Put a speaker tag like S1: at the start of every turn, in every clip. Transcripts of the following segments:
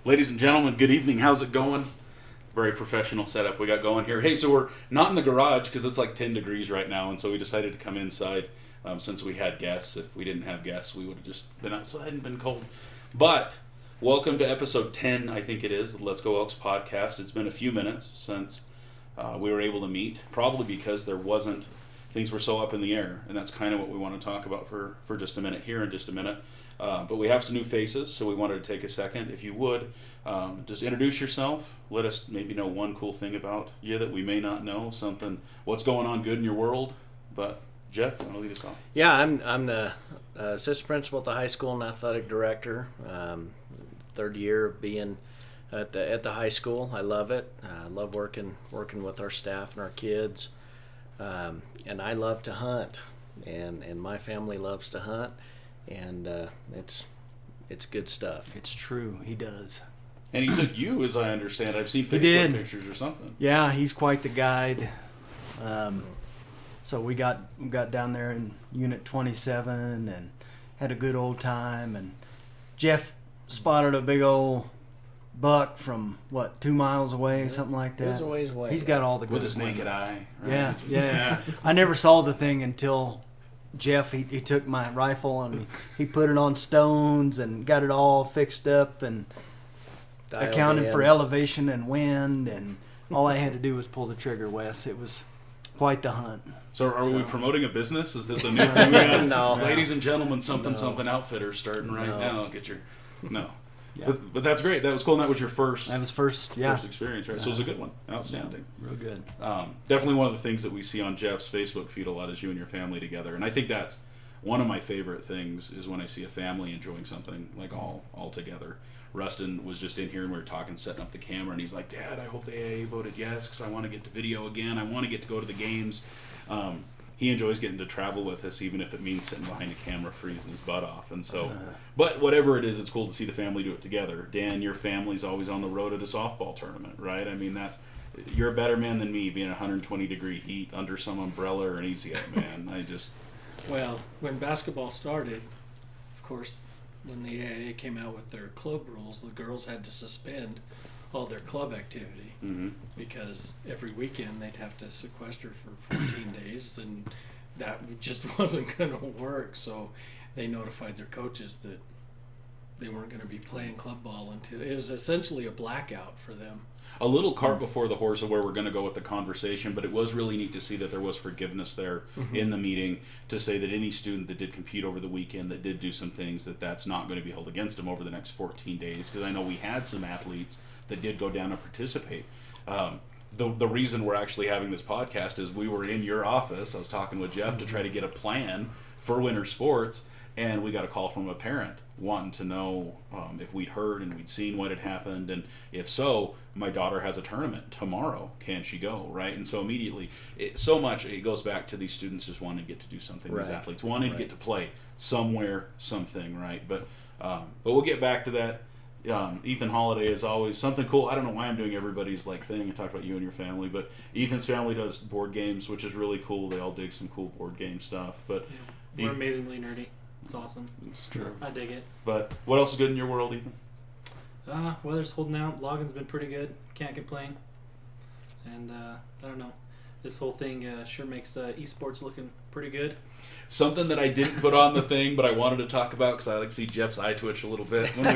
S1: Ladies and gentlemen, good evening. How's it going? Very professional setup we got going here. Hey, so we're not in the garage because it's like 10 degrees right now, and so we decided to come inside since we had guests. If we didn't have guests, we would have just been outside and been cold. But welcome to episode 10, I think it is, the Let's Go Elks Podcast. It's been a few minutes since we were able to meet, probably because things were so up in the air, and that's kind of what we want to talk about for just a minute here in just a minute. But we have some new faces, so we wanted to take a second. If you would, just introduce yourself. Let us maybe know one cool thing about you that we may not know, something, what's going on good in your world. But Jeff, you want to lead us off?
S2: Yeah, I'm the assistant principal at the high school and athletic director. Third year of being at the high school. I love it. I love working with our staff and our kids. And I love to hunt, and my family loves to hunt. And it's good stuff.
S3: It's true. He does.
S1: And he took you, as I understand. I've seen Facebook pictures or something.
S3: Yeah, he's quite the guide. So we got down there in Unit 27 and had a good old time. And Jeff spotted a big old buck from 2 miles away, something like that.
S2: It was a ways away.
S3: He's got all the good
S1: with his naked eye. Right?
S3: Yeah. I never saw the thing until Jeff, he took my rifle and he put it on stones and got it all fixed up and accounted for elevation and wind, and all I had to do was pull the trigger, Wes. It was quite the hunt.
S1: So are we promoting a business? Is this a new thing?
S2: No.
S1: Ladies and gentlemen, something outfitter starting right now. Get your... No. Yeah. But that's great. That was cool. And that was your first.
S3: That was first
S1: experience, right? So it was a good one. Outstanding.
S3: Yeah, real good.
S1: Definitely one of the things that we see on Jeff's Facebook feed a lot is you and your family together, and I think that's one of my favorite things is when I see a family enjoying something like all together. Rustin was just in here and we were talking, setting up the camera, and he's like, "Dad, I hope the AA voted yes because I want to get to video again. I want to get to go to the games." He enjoys getting to travel with us, even if it means sitting behind a camera freezing his butt off. And so, but whatever it is, it's cool to see the family do it together. Dan, your family's always on the road at a softball tournament, right? I mean, you're a better man than me, being 120-degree heat under some umbrella or an easy out, man.
S4: Well, when basketball started, of course, when the AA came out with their club rules, the girls had to suspend all their club activity because every weekend they'd have to sequester for 14 days, and that just wasn't going to work. So they notified their coaches that they weren't going to be playing club ball until it was essentially a blackout for them.
S1: A little cart before the horse of where we're going to go with the conversation, but it was really neat to see that there was forgiveness there in the meeting to say that any student that did compete over the weekend that did do some things, that's not going to be held against them over the next 14 days. Because I know we had some athletes that did go down and participate. The reason we're actually having this podcast is we were in your office. I was talking with Jeff to try to get a plan for winter sports, and we got a call from a parent wanting to know if we'd heard and we'd seen what had happened, and if so, my daughter has a tournament tomorrow. Can she go? Right? And so immediately, it goes back to these students just wanting to get to do something. Right. These athletes wanting to get to play somewhere, something, right? But we'll get back to that. Ethan Holiday is always something cool. I don't know why I'm doing everybody's thing. I talked about you and your family, but Ethan's family does board games, which is really cool. They all dig some cool board game stuff. But
S5: we're amazingly nerdy. It's awesome.
S1: It's true.
S5: I dig it.
S1: But what else is good in your world, Ethan?
S5: Weather's holding out. Logging's been pretty good. Can't complain. And I don't know. This whole thing sure makes esports looking pretty good.
S1: Something that I didn't put on the thing, but I wanted to talk about because I like to see Jeff's eye twitch a little bit when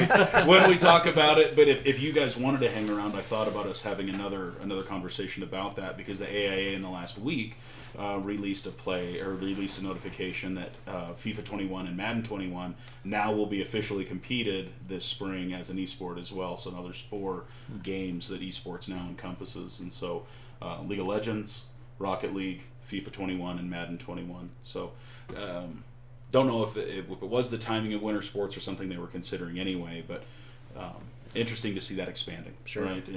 S1: we talk about it. But if you guys wanted to hang around, I thought about us having another conversation about that because the AIA in the last week released a notification that FIFA 21 and Madden 21 now will be officially competed this spring as an esport as well. So now there's 4 games that esports now encompasses, and so League of Legends, Rocket League, FIFA 21, and Madden 21. So don't know if it was the timing of winter sports or something they were considering anyway, but interesting to see that expanding, right,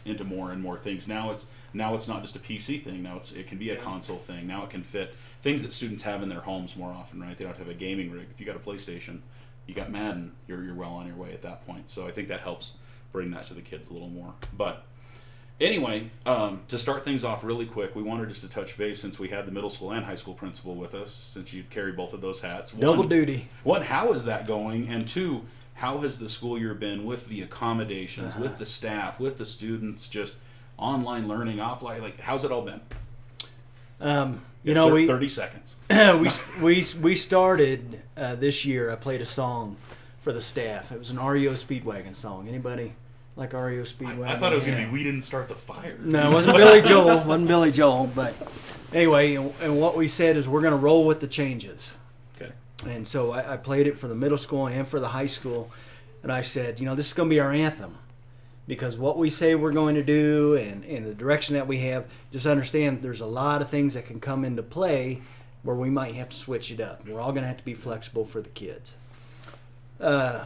S1: into more and more things. Now it's not just a PC thing. Now it can be a console thing. Now it can fit things that students have in their homes more often, right? They don't have to have a gaming rig. If you got a PlayStation, you got Madden, you're well on your way at that point. So I think that helps bring that to the kids a little more. But anyway, to start things off really quick, we wanted just to touch base since we had the middle school and high school principal with us, since you carry both of those hats.
S3: Double duty.
S1: One, how is that going? And two, how has the school year been with the accommodations, with the staff, with the students, just online learning, offline? Like, how's it all been? 30 seconds.
S3: we started this year. I played a song for the staff. It was an REO Speedwagon song. Anybody like REO Speedwagon?
S1: I thought it was going to be "We Didn't Start the Fire."
S3: No, it wasn't Billy Joel. Wasn't Billy Joel. But anyway, and what we said is we're going to roll with the changes.
S1: Okay.
S3: And so I played it for the middle school and for the high school. And I said, this is going to be our anthem. Because what we say we're going to do and the direction that we have, just understand there's a lot of things that can come into play where we might have to switch it up. We're all going to have to be flexible for the kids. Around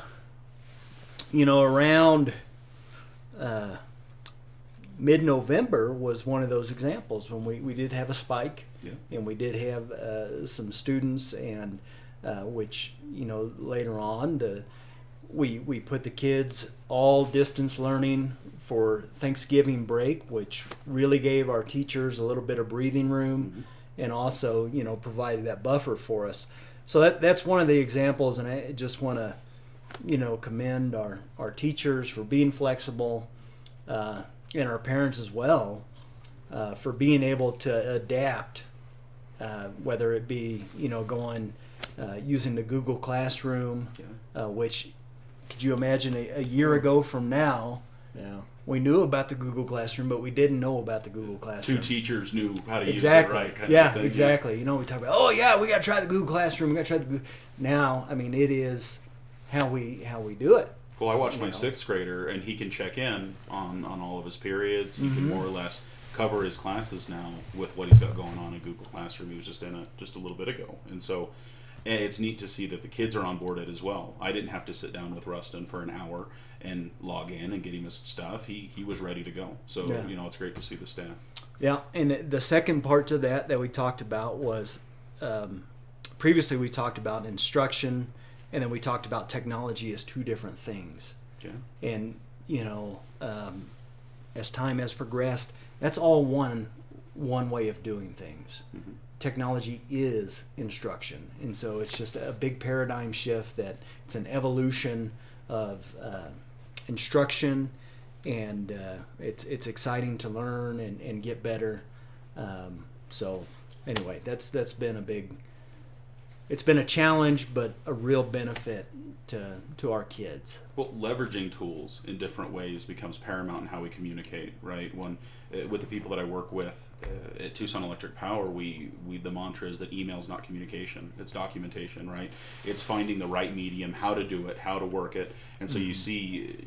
S3: mid-November was one of those examples when we did have a spike.
S1: Yeah.
S3: And we did have some students and which, later on we put the kids all distance learning for Thanksgiving break, which really gave our teachers a little bit of breathing room and also, provided that buffer for us. So that's one of the examples, and I just want to, commend our teachers for being flexible and our parents as well for being able to adapt, whether it be, going using the Google Classroom, which could you imagine a year ago from now, we knew about the Google Classroom, but we didn't know about the Google Classroom.
S1: Two teachers knew how to
S3: exactly.
S1: use it right.
S3: Yeah, exactly. We talk about, we got to try the Google Classroom. We got to try the Google. Now, it is how we do it.
S1: Well, I watched my 6th grader, and he can check in on all of his periods. He can more or less cover his classes now with what he's got going on in Google Classroom. He was just in it just a little bit ago. And so it's neat to see that the kids are on board it as well. I didn't have to sit down with Rustin for an hour and log in and get him his stuff. He was ready to go. So, it's great to see the staff. Yeah,
S3: and the second part to that we talked about was previously we talked about instruction, and then we talked about technology as two different things.
S1: Okay.
S3: And, as time has progressed, that's all one way of doing things. Mm-hmm. Technology is instruction, and so it's just a big paradigm shift that it's an evolution of instruction, and it's exciting to learn and get better. So anyway, that's been it's been a challenge, but a real benefit to our kids.
S1: Well, leveraging tools in different ways becomes paramount in how we communicate, right? With the people that I work with at Tucson Electric Power, we the mantra is that email is not communication; it's documentation, right? It's finding the right medium, how to do it, how to work it, and so you see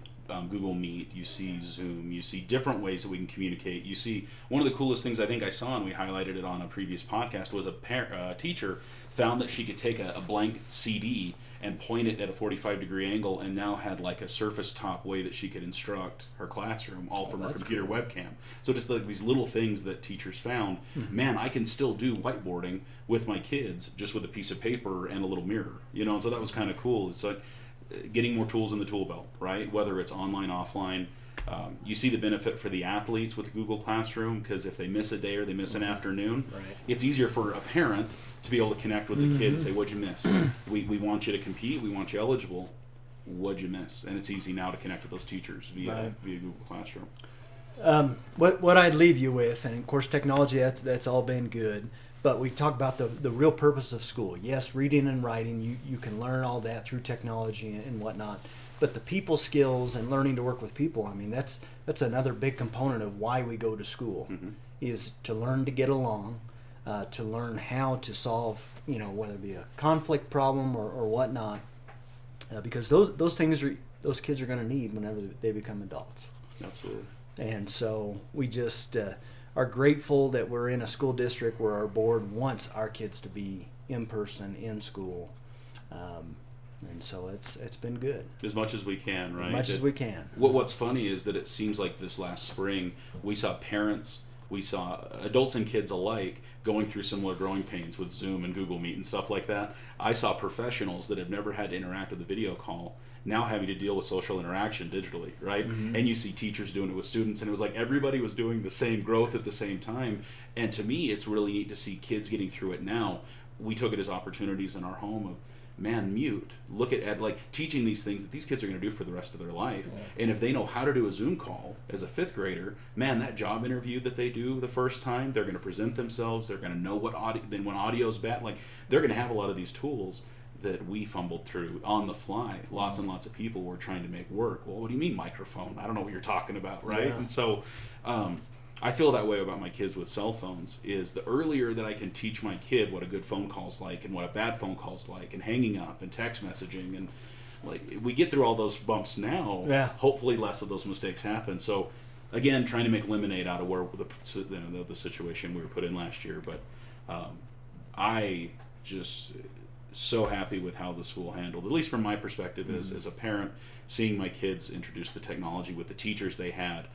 S1: Google Meet, you see Zoom, you see different ways that we can communicate. You see one of the coolest things I think I saw, and we highlighted it on a previous podcast, was a teacher found that she could take a blank CD and point it at a 45-degree angle, and now had like a surface top way that she could instruct her classroom, all from her computer webcam. So just like these little things that teachers found, man, I can still do whiteboarding with my kids just with a piece of paper and a little mirror, and so that was kind of cool. It's like getting more tools in the tool belt, right? Whether it's online, offline. You see the benefit for the athletes with Google Classroom, because if they miss a day or they miss an afternoon, it's easier for a parent to be able to connect with the kid and say, what'd you miss? We want you to compete. We want you eligible. What'd you miss? And it's easy now to connect with those teachers via Google Classroom.
S3: What I'd leave you with, and of course technology, that's all been good, but we talk about the real purpose of school. Yes, reading and writing, you can learn all that through technology and whatnot. But the people skills and learning to work with people, that's another big component of why we go to school, is to learn to get along, to learn how to solve, whether it be a conflict problem or whatnot, because those things those kids are going to need whenever they become adults.
S1: Absolutely.
S3: And so we just are grateful that we're in a school district where our board wants our kids to be in person in school. And so it's been good.
S1: As much as we can, right?
S3: As much as we can.
S1: What's funny is that it seems like this last spring, we saw parents, we saw adults and kids alike going through similar growing pains with Zoom and Google Meet and stuff like that. I saw professionals that have never had to interact with a video call now having to deal with social interaction digitally, right? And you see teachers doing it with students, and it was like everybody was doing the same growth at the same time. And to me, it's really neat to see kids getting through it now. We took it as opportunities in our home of, man, mute. Look at like teaching these things that these kids are going to do for the rest of their life. Yeah. And if they know how to do a Zoom call as a 5th grader, man, that job interview that they do the first time, they're going to present themselves. They're going to know what audio, then when audio's bad, like they're going to have a lot of these tools that we fumbled through on the fly. Lots and lots of people were trying to make work. Well, what do you mean microphone? I don't know what you're talking about, right? Yeah. And so I feel that way about my kids with cell phones, is the earlier that I can teach my kid what a good phone call's like and what a bad phone call's like, and hanging up and text messaging, and like we get through all those bumps now, hopefully less of those mistakes happen. So again, trying to make lemonade out of where the situation we were put in last year. But I just so happy with how the school handled, at least from my perspective as a parent, seeing my kids introduce the technology with the teachers they had.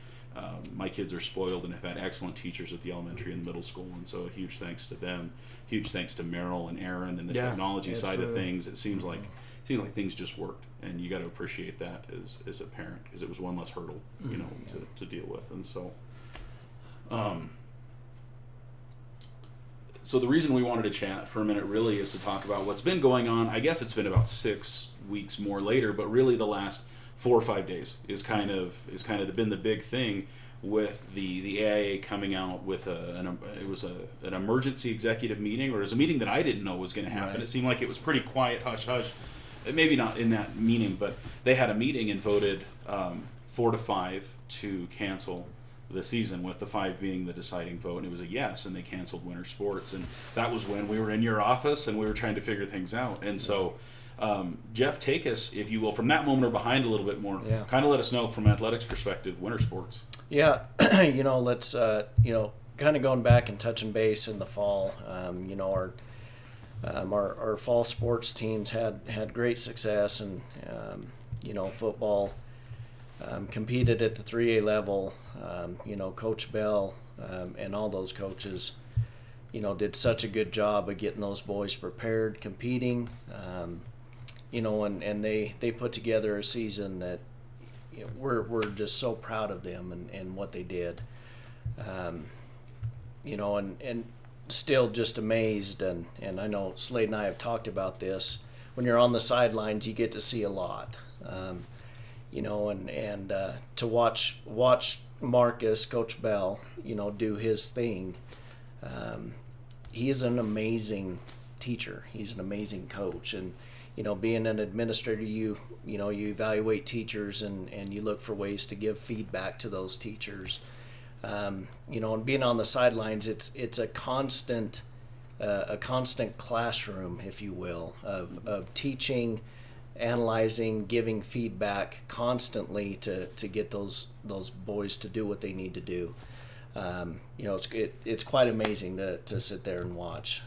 S1: My kids are spoiled and have had excellent teachers at the elementary and middle school, and so a huge thanks to them. Huge thanks to Merrill and Aaron and the technology side of things. It seems like things just worked, and you got to appreciate that as a parent, because it was one less hurdle, to deal with. And so, so the reason we wanted to chat for a minute really is to talk about what's been going on. I guess it's been about 6 weeks more later, but really the last 4 or 5 days is kind of been the big thing, with the AIA coming out with an emergency executive meeting, or it was a meeting that I didn't know was going to happen. Right. It seemed like it was pretty quiet, hush hush. Maybe not in that meeting, but they had a meeting and voted 4-5 to cancel the season, with the 5 being the deciding vote, and it was a yes, and they canceled winter sports. And that was when we were in your office and we were trying to figure things out. And so Jeff, take us, if you will, from that moment or behind a little bit more. Kind of let us know from an athletics perspective, winter sports.
S2: Yeah, let's kind of going back and touching base in the fall. Our fall sports teams had great success, and football competed at the 3A level. Coach Bell and all those coaches, did such a good job of getting those boys prepared, competing. And they put together a season that we're just so proud of them and what they did. And still just amazed, and I know Slade and I have talked about this. When you're on the sidelines, you get to see a lot. To watch Marcus, Coach Bell, do his thing. He is an amazing teacher. He's an amazing coach, and being an administrator, you evaluate teachers and you look for ways to give feedback to those teachers. And being on the sidelines, it's a constant classroom, if you will, of teaching, analyzing, giving feedback constantly to get those boys to do what they need to do. It's quite amazing to sit there and watch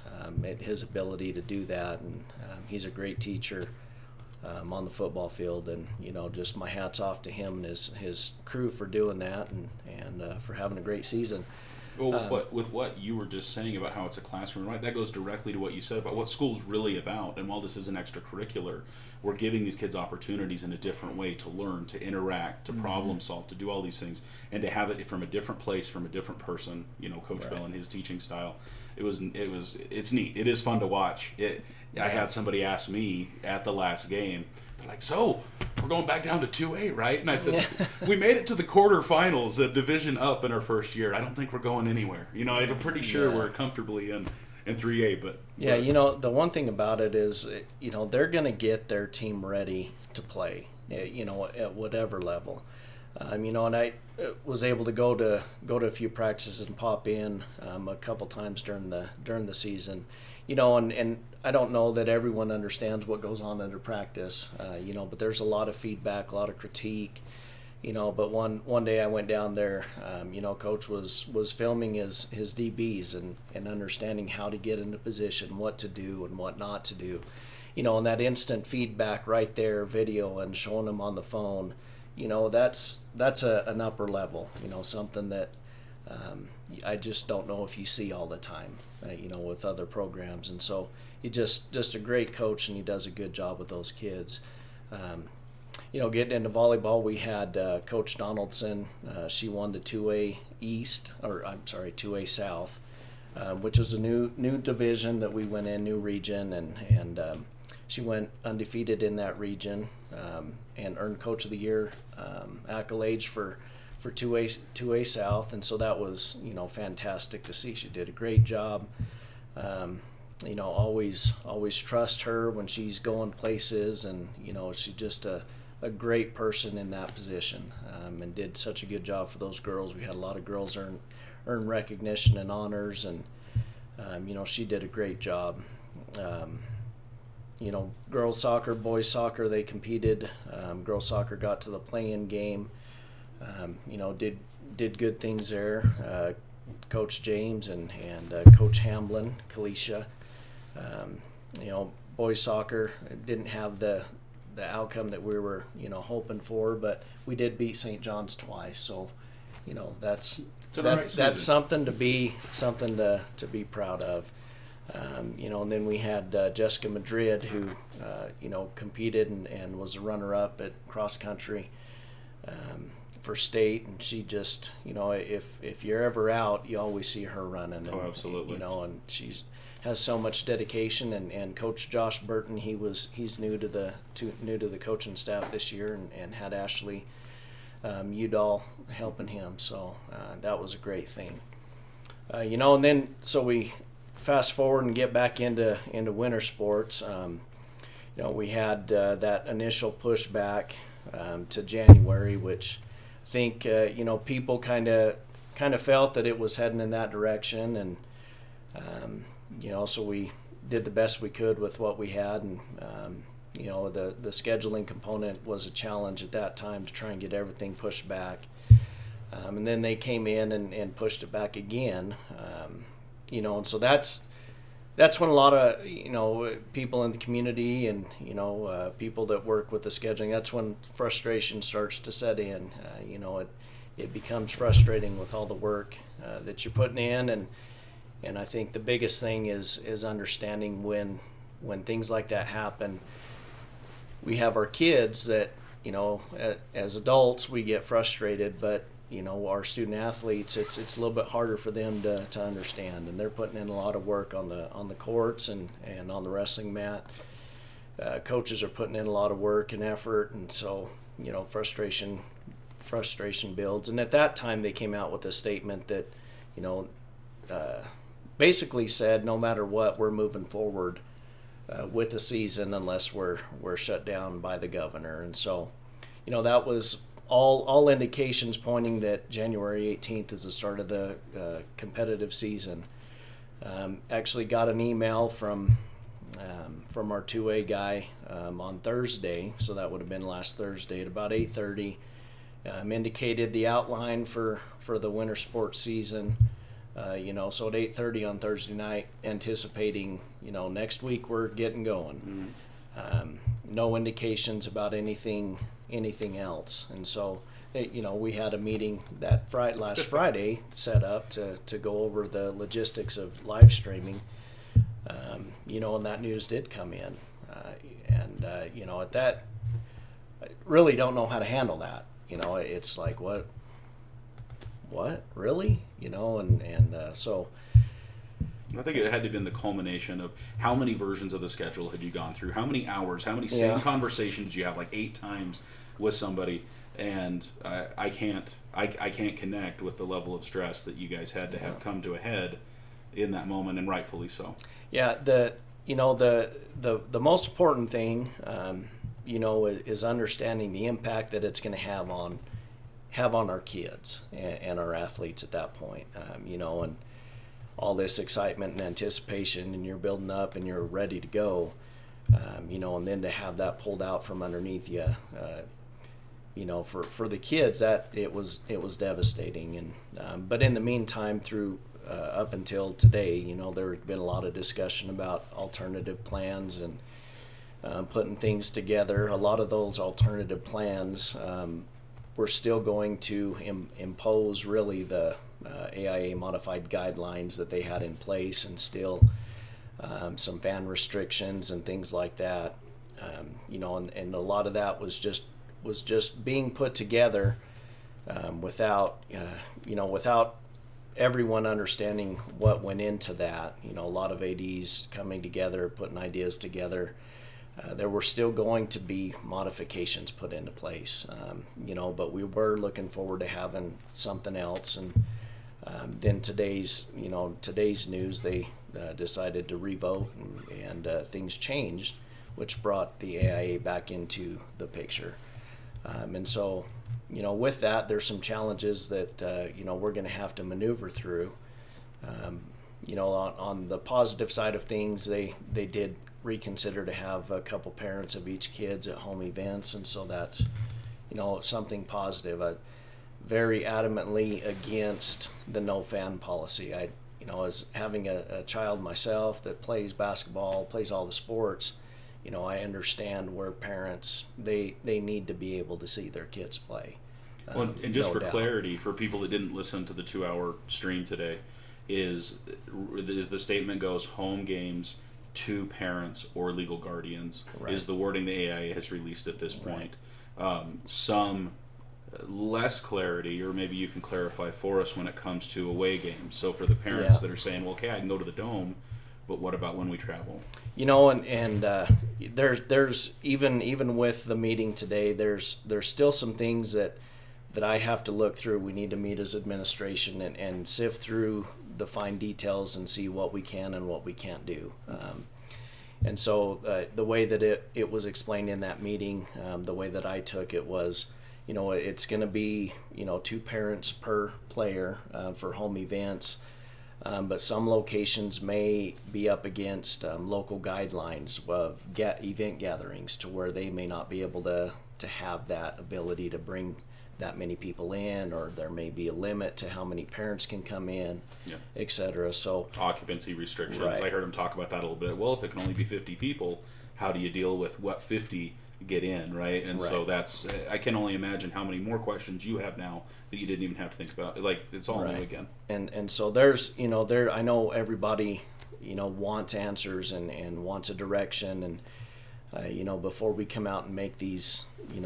S2: his ability to do that, and he's a great teacher on the football field, and just my hat's off to him and his crew for doing that, and for having a great season.
S1: Well, with what you were just saying about how it's a classroom, right? That goes directly to what you said about what school's really about. And while this is an extracurricular, we're giving these kids opportunities in a different way to learn, to interact, to problem solve, to do all these things, and to have it from a different place, from a different person. Coach Bell and his teaching style. It's neat. It is fun to watch. I had somebody ask me at the last game, they're like, "So we're going back down to 2A, right?" And I said, "We made it to the quarterfinals, a division up in our first year. I don't think we're going anywhere. I'm pretty sure we're comfortably in 3A." But
S2: the one thing about it is, they're going to get their team ready to play, at whatever level. And I was able to go to a few practices and pop in a couple times during the season, and I don't know that everyone understands what goes on under practice, but there's a lot of feedback, a lot of critique, but one day I went down there, Coach was filming his DBs and understanding how to get into position, what to do and what not to do, and that instant feedback right there, video and showing them on the phone, that's an upper level, something that I just don't know if you see all the time, with other programs. And so he's just a great coach, and he does a good job with those kids. Getting into volleyball, we had Coach Donaldson. She won the 2A East, 2A South, which was a new division that we went in, new region, and she went undefeated in that region, and earned Coach of the Year accolades for 2A South, and so that was, you know, fantastic to see. She did a great job. You know, always trust her when she's going places, and you know, she's just a great person in that position, and did such a good job for those girls. We had a lot of girls earn recognition and honors, and you know, she did a great job. You know, girls soccer, boys soccer, they competed. Girls soccer got to the play-in game. You know, did good things there. Coach James and Coach Hamblin, Kalisha. You know, boys soccer didn't have the outcome that we were, you know, hoping for, but we did beat St. John's twice. So, you know, that's something to be proud of. You know, and then we had Jessica Madrid, who you know, competed and was a runner-up at cross country for state, and she just, you know, if you're ever out, you always see her running. And,
S1: absolutely.
S2: You know, and has so much dedication. And Coach Josh Burton, he's new to the coaching staff this year, and had Ashley Udall helping him. So that was a great thing. You know, and then so we fast forward and get back into winter sports. You know, we had that initial pushback to January, which I think you know, people kind of felt that it was heading in that direction, and you know, so we did the best we could with what we had, and you know, the scheduling component was a challenge at that time to try and get everything pushed back, and then they came in and pushed it back again. You know, and so that's when a lot of, you know, people in the community and, you know, people that work with the scheduling, that's when frustration starts to set in. You know, it becomes frustrating with all the work that you're putting in, and I think the biggest thing is understanding when things like that happen. We have our kids that, you know, as adults we get frustrated, but you know, our student athletes, it's a little bit harder for them to understand, and they're putting in a lot of work on the courts and on the wrestling mat. Coaches are putting in a lot of work and effort, and so, you know, frustration builds. And at that time, they came out with a statement that, you know, basically said, no matter what, we're moving forward with the season unless we're shut down by the governor. And so, you know, that was all indications pointing that January 18th is the start of the competitive season. Actually got an email from our 2A guy on Thursday, so that would have been last Thursday at about 8:30. Indicated the outline for the winter sports season. You know, so at 8:30 on Thursday night, anticipating, you know, next week we're getting going. No indications about anything else, and so, you know, we had a meeting that last Friday set up to go over the logistics of live streaming. You know, and that news did come in, and you know, at that, I really don't know how to handle that. You know, it's like, what really, you know, and so
S1: I think it had to have been the culmination of how many versions of the schedule had you gone through, how many hours, how many same conversations you have, like 8 times with somebody, and I can't connect with the level of stress that you guys had to have come to a head in that moment, and rightfully so. Yeah,
S2: the most important thing, you know, is understanding the impact that it's going to have on our kids and our athletes at that point. You know, and all this excitement and anticipation, and you're building up and you're ready to go. You know, and then to have that pulled out from underneath you, you know, for the kids, that it was devastating. And but in the meantime, through up until today, you know, there had been a lot of discussion about alternative plans and putting things together. A lot of those alternative plans were still going to impose really the AIA modified guidelines that they had in place, and still some fan restrictions and things like that. You know, and a lot of that was just being put together without everyone understanding what went into that. You know, a lot of ADs coming together, putting ideas together. there were still going to be modifications put into place, but we were looking forward to having something else. And then today's news, they decided to revote, and things changed, which brought the AIA back into the picture. And so, with that, there's some challenges that, we're going to have to maneuver through. On the positive side of things, they did reconsider to have a couple parents of each kids at home events, and so that's something positive. I very adamantly against the no fan policy. I as having a child myself that plays basketball, plays all the sports, I understand where parents they need to be able to see their kids play.
S1: Well, and just for clarity, for people that didn't listen to the 2-hour stream today, is the statement goes home games, 2 parents or legal guardians, right, is the wording the AIA has released at this point. Right. Some less clarity, or maybe you can clarify for us when it comes to away games. So for the parents that are saying, well, okay, I can go to the Dome, but what about when we travel? There's even with the meeting today, there's still some things that I have to look through. We need to meet as administration and sift through the fine details and see what we can and what we can't do. And so the way that it was explained in that meeting, the way that I took it was, it's going to be, 2 parents per player for home events. But some locations may be up against local guidelines of event gatherings to where they may not be able to have that ability to bring that many people in, or there may be a limit to how many parents can come in, etc. So occupancy restrictions.
S2: Right.
S1: I heard him talk about that a little bit. Well, if it can only be 50 people, how do you deal with what 50 get in, right? And so that's, I can only imagine how many more questions you have now that you didn't even have to think about. Like, it's all new again.
S2: And so there's, I know everybody, wants answers and wants a direction, and before we come out and make these,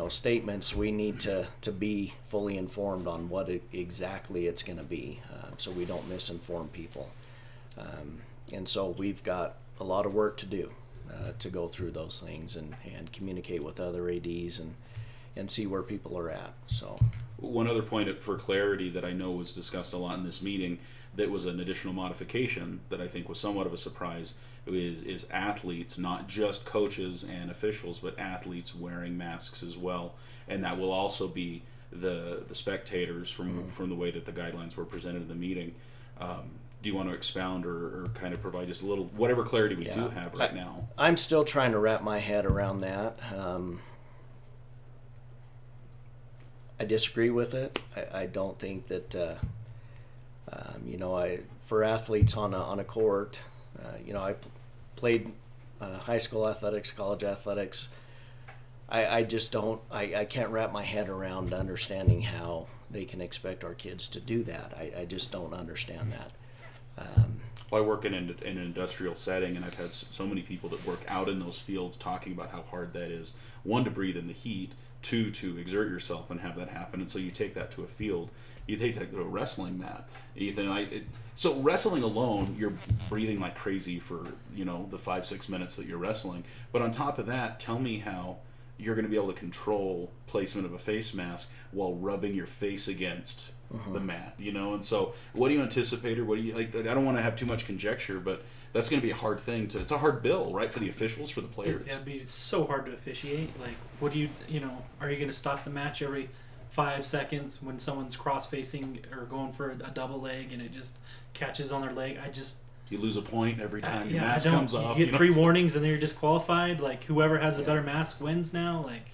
S2: statements, we need to be fully informed on what exactly it's going to be, so we don't misinform people. And so we've got a lot of work to do to go through those things and communicate with other ADs and see where people are at. So
S1: one other point for clarity that I know was discussed a lot in this meeting that was an additional modification that I think was somewhat of a surprise is athletes, not just coaches and officials, but athletes wearing masks as well. And that will also be the spectators from the way that the guidelines were presented in the meeting. Do you want to expound or kind of provide just a little, whatever clarity we do have right now? I'm still trying to wrap my head around that.
S2: I disagree with it. I don't think that, for athletes on a court, I played high school athletics, college athletics. I just don't, I can't wrap my head around understanding how they can expect our kids to do that. I just don't understand that.
S1: Well, I work in an industrial setting, and I've had so many people that work out in those fields talking about how hard that is. 1, to breathe in the heat. 2, to exert yourself and have that happen. And so you take that to a field. You take that to a wrestling mat, Ethan. So wrestling alone, you're breathing like crazy for the 5-6 minutes that you're wrestling. But on top of that, tell me how you're going to be able to control placement of a face mask while rubbing your face against the mat, And so, what do you anticipate, or what do you like? I don't want to have too much conjecture, but that's going to be a hard thing it's a hard bill, right, for the officials, for the players.
S5: It'd be so hard to officiate. Like, what do you are you going to stop the match every 5 seconds when someone's cross-facing or going for a double leg and it just catches on their leg?
S1: You lose a point every time your mask comes off.
S5: You get 3 warnings and then you're disqualified. Like, whoever has the better mask wins now. Like,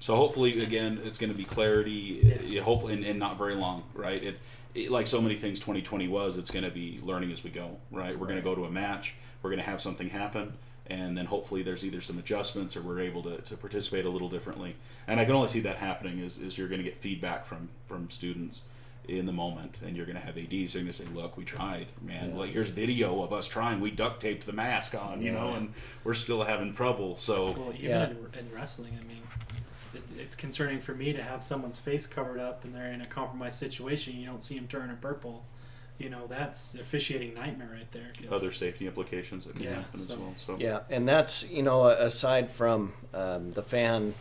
S1: so hopefully, again, it's going to be clarity. Hopefully, and not very long, right? It, like so many things 2020 was, it's going to be learning as we go, right? We're going to go to a match. We're going to have something happen. And then hopefully there's either some adjustments or we're able to participate a little differently. And I can only see that happening is you're going to get feedback from students in the moment, and you're going to have ADs. They're going to say, look, we tried, man. Like, here's video of us trying. We duct taped the mask on, and we're still having trouble. So,
S5: well, even in wrestling, I mean, it's concerning for me to have someone's face covered up and they're in a compromised situation. You don't see them turning purple. that's officiating nightmare right there. 'Cause
S1: Other safety implications that can happen as well. So
S2: yeah, and that's aside from the fan,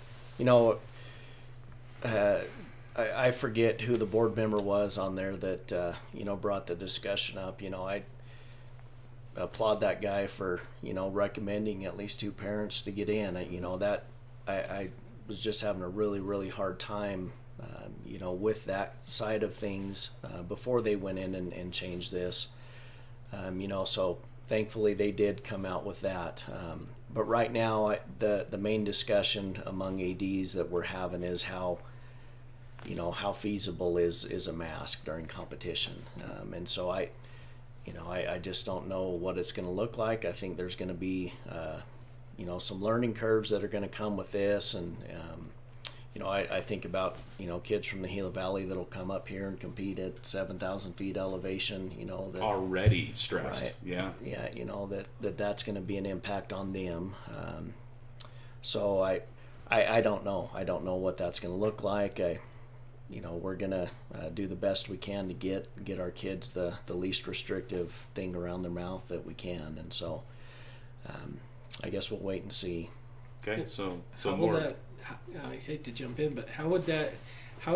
S2: I forget who the board member was on there that brought the discussion up. I applaud that guy for recommending at least 2 parents to get in. I was just having a really, really hard time with that side of things before they went in and changed this. So thankfully they did come out with that. But right now, the main discussion among ADs that we're having is how feasible is a mask during competition. And so I just don't know what it's going to look like. I think there's going to be, some learning curves that are going to come with this. And, I think about, kids from the Gila Valley that'll come up here and compete at 7,000 feet elevation, that
S1: already stressed.
S2: Right.
S1: Yeah.
S2: Yeah. That's going to be an impact on them. So I don't know. I don't know what that's going to look like. We're going to do the best we can to get our kids the least restrictive thing around their mouth that we can. And so I guess we'll wait and see.
S1: Okay, so
S4: how
S1: more.
S4: will that, I hate to jump in, but how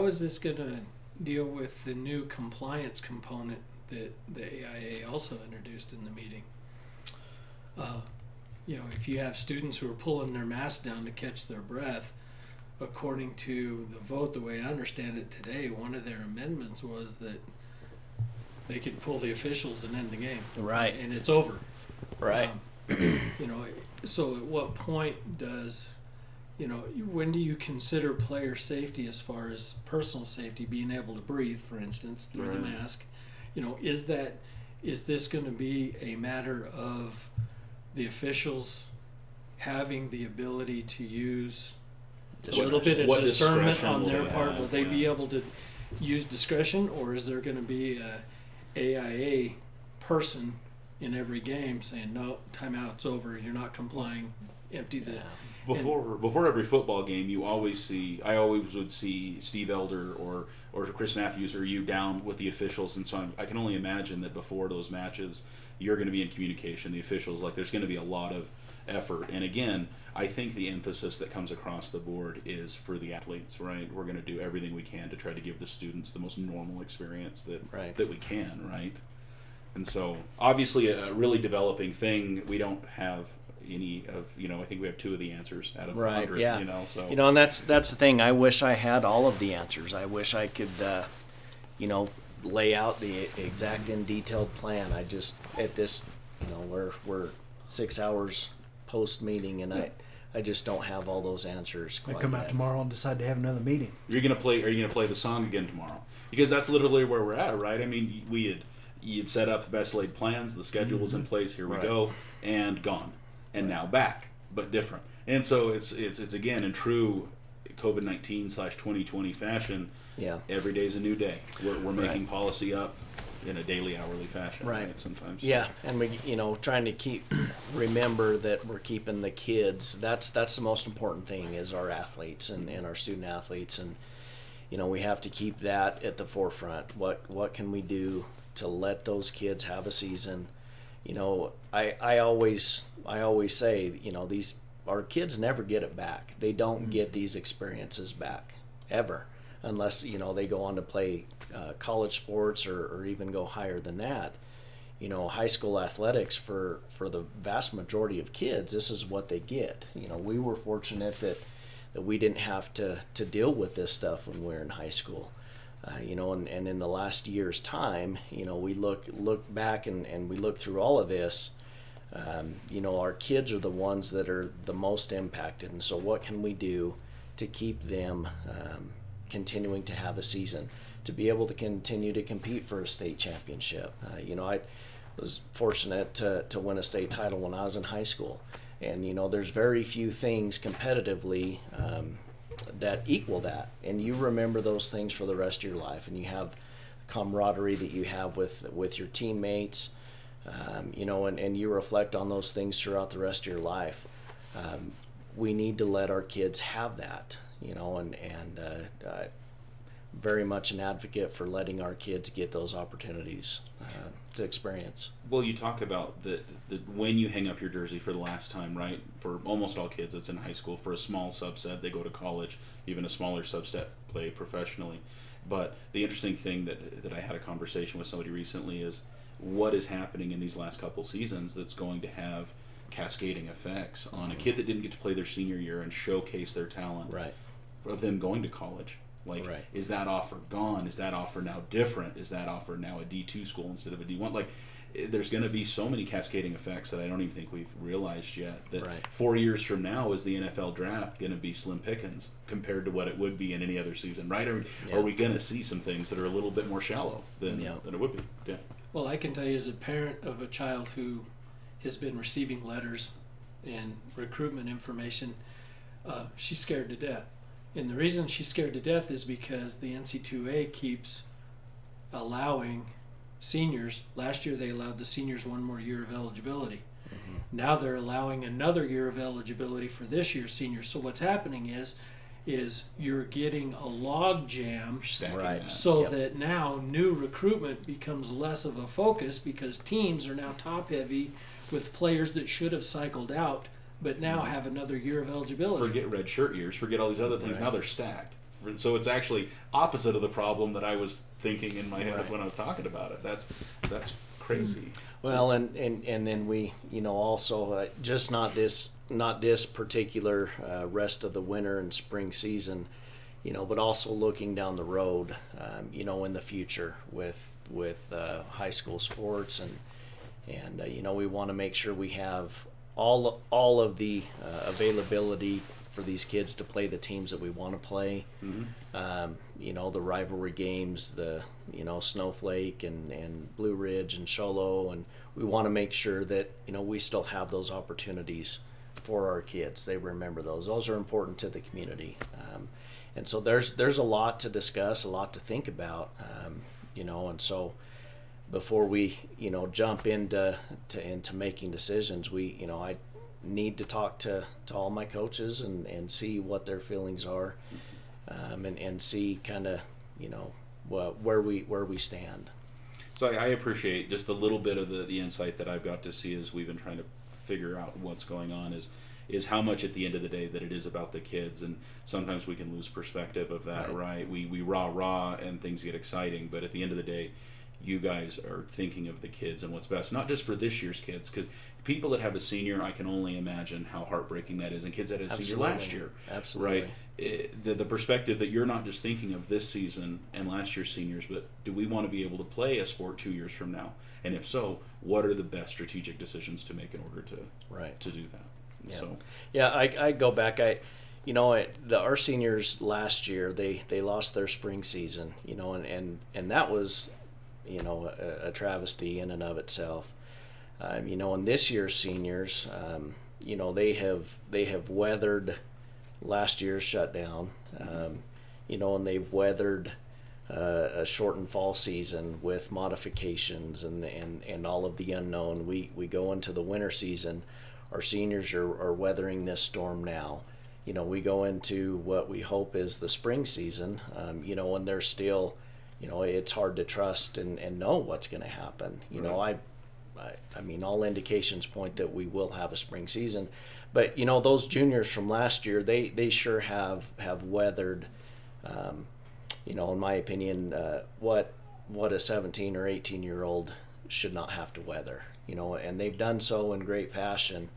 S4: is this going to deal with the new compliance component that the AIA also introduced in the meeting? If you have students who are pulling their masks down to catch their breath, according to the vote, the way I understand it today, one of their amendments was that they could pull the officials and end the game.
S2: Right.
S4: And it's over.
S2: Right.
S4: So at what point does, when do you consider player safety as far as personal safety, being able to breathe, for instance, through the mask? Is this going to be a matter of the officials having the ability to use a little bit of discernment on their part? Will they be able to use discretion, or is there going to be a AIA person in every game saying, no, timeout, it's over, you're not complying, empty the...
S1: Before every football game, I always would see Steve Elder or Chris Matthews or you down with the officials, and so I can only imagine that before those matches, you're going to be in communication. The officials, there's going to be a lot of effort. And again, I think the emphasis that comes across the board is for the athletes, right? We're going to do everything we can to try to give the students the most normal experience that we can, right? And so, obviously, a really developing thing. We don't have any of, I think we have 2 of the answers out of 100,
S2: yeah.
S1: So.
S2: And that's the thing. I wish I had all of the answers. I wish I could, lay out the exact and detailed plan. I just, at this, we're 6 hours post-meeting, and I just don't have all those answers
S3: They
S2: quite
S3: come
S2: yet.
S3: out tomorrow and decide to have another meeting.
S1: Are you going to play the song again tomorrow? Because that's literally where we're at, right? I mean, you'd set up the best laid plans, the schedule was in place, here we go, and gone. And now back, but different. And so it's again in true COVID-19/2020 fashion.
S2: Yeah.
S1: Every day's a new day. We're making policy up in a daily, hourly fashion, right? Sometimes.
S2: Yeah, and we, trying to remember that we're keeping the kids. That's the most important thing, is our athletes and our student athletes, and we have to keep that at the forefront. What can we do to let those kids have a season? I always say, our kids never get it back. They don't get these experiences back ever, unless they go on to play college sports or even go higher than that. High school athletics for the vast majority of kids, this is what they get. We were fortunate that we didn't have to deal with this stuff when we were in high school. And in the last year's time, we look back and we look through all of this. Our kids are the ones that are the most impacted, and so what can we do to keep them continuing to have a season, to be able to continue to compete for a state championship? I was fortunate to win a state title when I was in high school, and there's very few things competitively that equal that, and you remember those things for the rest of your life, and you have camaraderie that you have with your teammates, and you reflect on those things throughout the rest of your life. We need to let our kids have that, and very much an advocate for letting our kids get those opportunities to experience.
S1: Well, you talk about the when you hang up your jersey for the last time, right? For almost all kids, it's in high school. For a small subset, they go to college. Even a smaller subset play professionally. But the interesting thing that I had a conversation with somebody recently is what is happening in these last couple seasons that's going to have cascading effects on a kid that didn't get to play their senior year and showcase their talent
S2: Right.
S1: of them going to college. Like,
S2: Right.
S1: Is that offer gone? Is that offer now different? Is that offer now a D2 school instead of a D1? Like, there's going to be so many cascading effects that I don't even think we've realized yet. That
S2: Right.
S1: 4 years from now, is the NFL draft going to be slim pickings compared to what it would be in any other season, right? Or
S2: Yeah.
S1: are we going to see some things that are a little bit more shallow than it would be? Yeah.
S4: Well, I can tell you as a parent of a child who has been receiving letters and recruitment information, she's scared to death. And the reason she's scared to death is because the NC2A keeps allowing seniors. Last year they allowed the seniors one more year of eligibility. Now they're allowing another year of eligibility for this year's seniors. So what's happening is you're getting a log jam
S1: Stacking
S2: Right.
S1: that.
S4: so
S2: Yep.
S4: that now new recruitment becomes less of a focus because teams are now top heavy with players that should have cycled out but now have another year of eligibility.
S1: Forget red shirt years, forget all these other things.
S2: Right.
S1: Now they're stacked. So it's actually opposite of the problem that I was thinking in my head
S2: Right.
S1: when I was talking about it. That's crazy.
S2: Well, and then we, also just not this particular rest of the winter and spring season, but also looking down the road, in the future with high school sports and we want to make sure we have all of the availability for these kids to play the teams that we want to play. The rivalry games, the Snowflake and Blue Ridge and Sholo, and we want to make sure that we still have those opportunities for our kids. They remember those. Those are important to the community, and so there's a lot to discuss, a lot to think about, and so before we jump into making decisions, I need to talk to all my coaches and see what their feelings are, and see kind of where we stand.
S1: So I appreciate just a little bit of the insight that I've got to see as we've been trying to figure out what's going on is how much at the end of the day that it is about the kids, and sometimes we can lose perspective of that, right? We rah and things get exciting, but at the end of the day, you guys are thinking of the kids and what's best, not just for this year's kids, because people that have a senior, I can only imagine how heartbreaking that is, and kids that had a senior last year.
S2: Absolutely.
S1: Right? The perspective that you're not just thinking of this season and last year's seniors, but do we want to be able to play a sport 2 years from now? And if so, what are the best strategic decisions to make in order to do that?
S2: Yeah.
S1: So,
S2: yeah, I go back. Our seniors last year, they lost their spring season, and that was, a travesty in and of itself. And this year's seniors, they have weathered last year's shutdown, and they've weathered a shortened fall season with modifications and all of the unknown. We go into the winter season. Our seniors are weathering this storm now. We go into what we hope is the spring season, and they're still, it's hard to trust and know what's going to happen. I mean, all indications point that we will have a spring season, but those juniors from last year, they sure have weathered, in my opinion, what a 17 or 18-year-old should not have to weather. And they've done so in great fashion,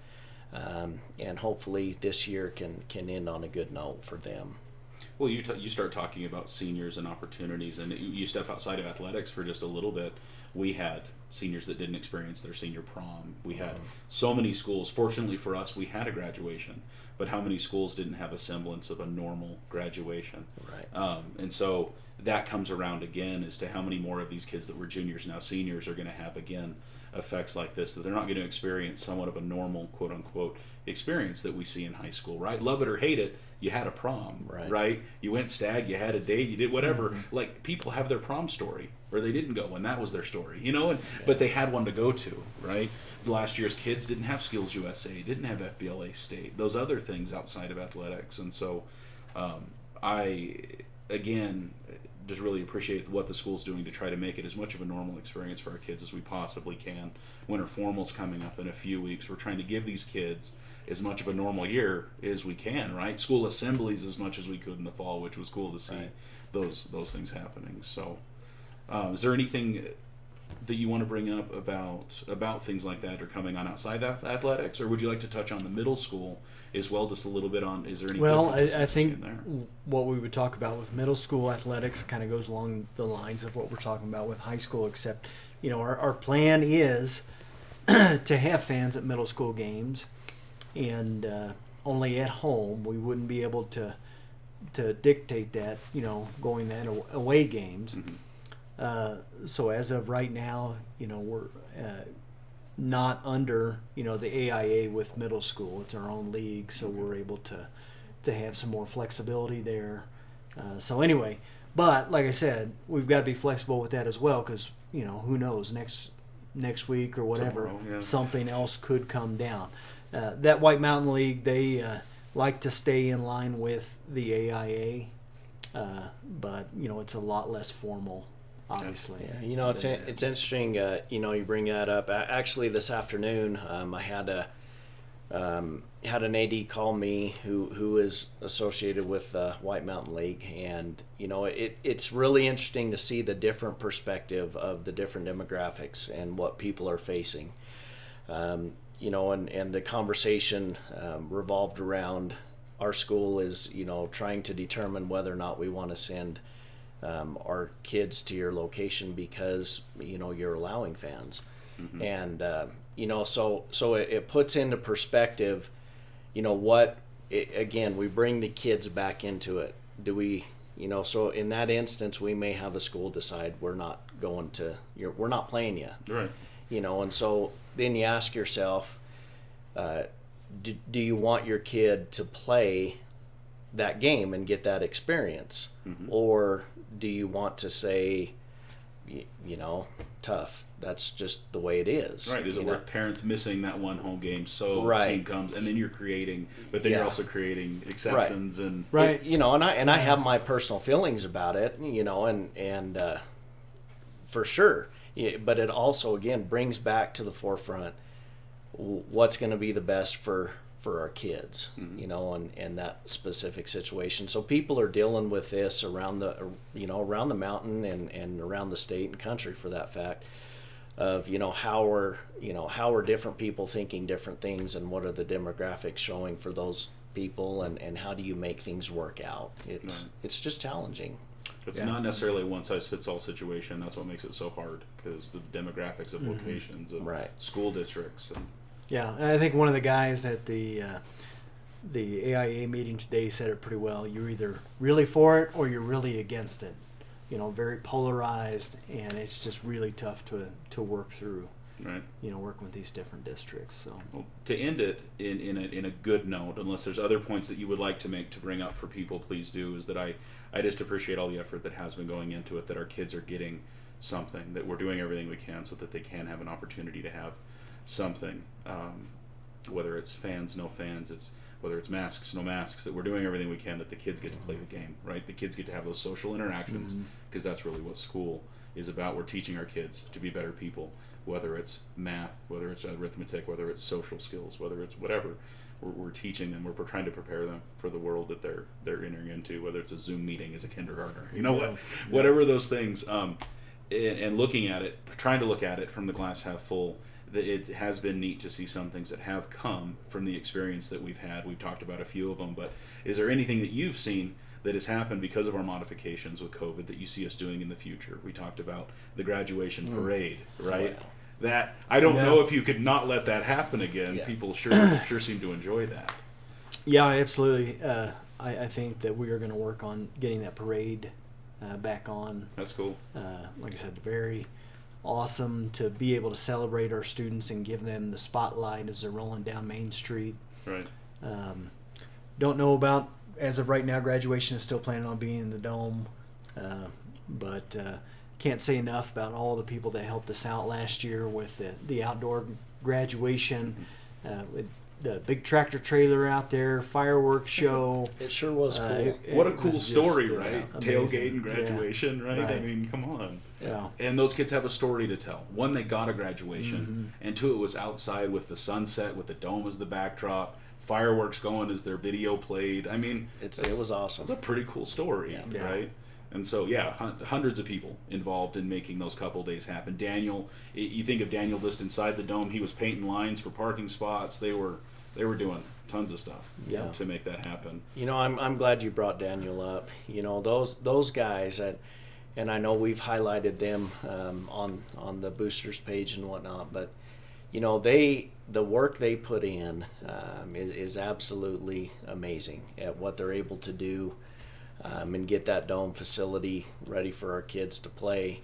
S2: and hopefully this year can end on a good note for them.
S1: well, you start talking about seniors and opportunities, and you step outside of athletics for just a little bit. We had seniors that didn't experience their senior prom. We had so many schools. Fortunately for us, we had a graduation, but how many schools didn't have a semblance of a normal graduation?
S2: Right.
S1: And so that comes around again as to how many more of these kids that were juniors now seniors are going to have again effects like this, that they're not going to experience somewhat of a normal quote unquote experience that we see in high school, right? Love it or hate it, you had a prom, right? You went stag, you had a date, you did whatever. Like, people have their prom story, or they didn't go and that was their story, you know, but they had one to go to, right? Last year's kids didn't have Skills USA, didn't have FBLA State, those other things outside of athletics. And so again, just really appreciate what the school's doing to try to make it as much of a normal experience for our kids as we possibly can. Winter formal's coming up in a few weeks. We're trying to give these kids as much of a normal year as we can, right? School assemblies as much as we could in the fall, which was cool to see those things happening. So, is there anything that you want to bring up about things like that are coming on outside athletics, or would you like to touch on the middle school as well, just a little bit on, is there any differences
S3: I think
S1: there?
S3: what we would talk about with middle school athletics kind of goes along the lines of what we're talking about with high school, except, our plan is to have fans at middle school games, and only at home. We wouldn't be able to dictate that, going that away games.
S1: Mm-hmm.
S3: So as of right now, we're not under, the AIA with middle school. It's our own league, so we're able to have some more flexibility there. So anyway, but like I said, we've got to be flexible with that as well, because, who knows, next week or whatever,
S1: Tomorrow,
S3: something else could come down. That White Mountain League, they like to stay in line with the AIA, but, it's a lot less formal, obviously.
S2: Yeah, it's interesting. You bring that up. Actually, this afternoon, I had an AD call me who is associated with White Mountain League, and it's really interesting to see the different perspective of the different demographics and what people are facing. And the conversation revolved around our school is trying to determine whether or not we want to send our kids to your location because you're allowing fans.
S1: Mm-hmm.
S2: And so it puts into perspective again, we bring the kids back into it. Do we so in that instance we may have a school decide we're not playing you,
S1: Right.
S2: And so then you ask yourself, do you want your kid to play that game and get that experience?
S1: Mm-hmm.
S2: Or do you want to say, tough, that's just the way it is?
S1: Right. Is it worth parents missing that one home game so
S2: Right.
S1: team comes, and then you're creating, but then you're also creating exceptions and
S3: Right.
S2: I have my personal feelings about it, and for sure. Yeah, but it also again brings back to the forefront what's going to be the best for our kids,
S1: Mm-hmm.
S2: and that specific situation. So people are dealing with this around the mountain and around the state and country, for that fact, of how are different people thinking different things, and what are the demographics showing for those people, and how do you make things work out? It's just challenging.
S1: It's not necessarily a one-size-fits-all situation. That's what makes it so hard, because the demographics of locations of school districts. And
S3: Yeah, and I think one of the guys at the AIA meeting today said it pretty well. You're either really for it or you're really against it. Very polarized, and it's just really tough to work through.
S1: right.
S3: Working with these different districts. So
S1: Well, to end it in a good note, unless there's other points that you would like to make to bring up for people, please do. Is that I just appreciate all the effort that has been going into it. That our kids are getting something. That we're doing everything we can so that they can have an opportunity to have something, whether it's fans, no fans, whether it's masks, no masks, that we're doing everything we can that the kids get to play the game, right? The kids get to have those social interactions, because that's really what school is about. We're teaching our kids to be better people, whether it's math, whether it's arithmetic, whether it's social skills, whether it's whatever. We're teaching them. We're trying to prepare them for the world that they're entering into, whether it's a Zoom meeting as a kindergartner, whatever those things. And looking at it, trying to look at it from the glass half full, it has been neat to see some things that have come from the experience that we've had. We've talked about a few of them, but is there anything that you've seen that has happened because of our modifications with COVID that you see us doing in the future? We talked about the graduation parade, right?
S2: Oh,
S1: That I don't know if you could not let that happen again.
S2: Yeah.
S1: People sure seem to enjoy that.
S3: yeah, absolutely. I think that we are going to work on getting that parade back on.
S1: That's cool.
S3: Like I said, very awesome to be able to celebrate our students and give them the spotlight as they're rolling down Main Street.
S1: Right.
S3: Don't know about, as of right now, graduation is still planning on being in the Dome, but can't say enough about all the people that helped us out last year with the outdoor graduation. the big tractor trailer out there, fireworks show.
S2: It sure was cool.
S1: What a cool
S3: was
S1: story,
S3: just,
S1: right?
S3: amazing.
S1: Tailgate and graduation,
S3: Yeah.
S1: right? I
S3: Right.
S1: mean, come on.
S3: Yeah.
S1: And those kids have a story to tell. One, they got a graduation, and two, it was outside with the sunset, with the dome as the backdrop, fireworks going as their video played. I mean,
S2: It was awesome.
S1: it's a pretty cool story,
S3: Yeah.
S1: right? And so, hundreds of people involved in making those couple days happen. Daniel, you think of Daniel just inside the dome, he was painting lines for parking spots. They were doing tons of stuff to make that happen.
S2: I'm glad you brought Daniel up. Those guys and I know we've highlighted them on the boosters page and whatnot, but the work they put in is absolutely amazing at what they're able to do and get that dome facility ready for our kids to play.